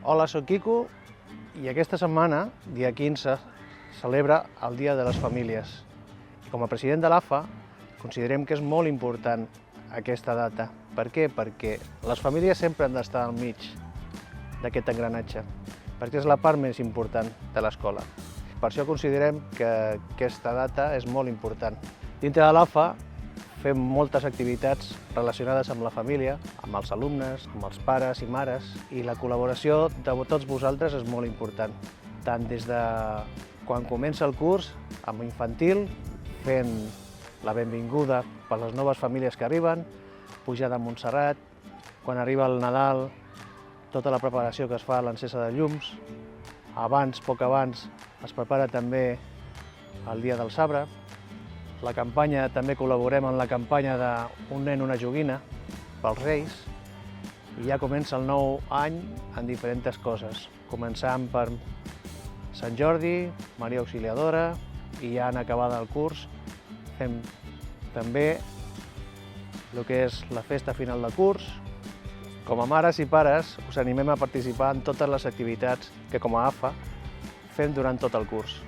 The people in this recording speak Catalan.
Hola, soc Quico i aquesta setmana, dia 15, celebra el Dia de les Famílies. I com a president de l'AFA considerem que és molt important aquesta data. Per què? Perquè les famílies sempre han d'estar al mig d'aquest engranatge, perquè és la part més important de l'escola. Per això considerem que aquesta data és molt important. Dintre de l'AFA fem moltes activitats relacionades amb la família, amb els alumnes, amb els pares i mares, i la col·laboració de tots vosaltres és molt important, tant des de quan comença el curs, amb infantil, fent la benvinguda per les noves famílies que arriben, pujada a Montserrat, quan arriba el Nadal, tota la preparació que es fa a l'encesa de llums, abans, poc abans, es prepara també el dia del sabre. La campanya, també col·laborem en la campanya d'Un nen, una joguina pels Reis, i ja comença el nou any en diferents coses, començant per Sant Jordi, Maria Auxiliadora, i ja en acabada el curs fem també el que és la festa final de curs. Com a mares i pares us animem a participar en totes les activitats que com a AFA fem durant tot el curs.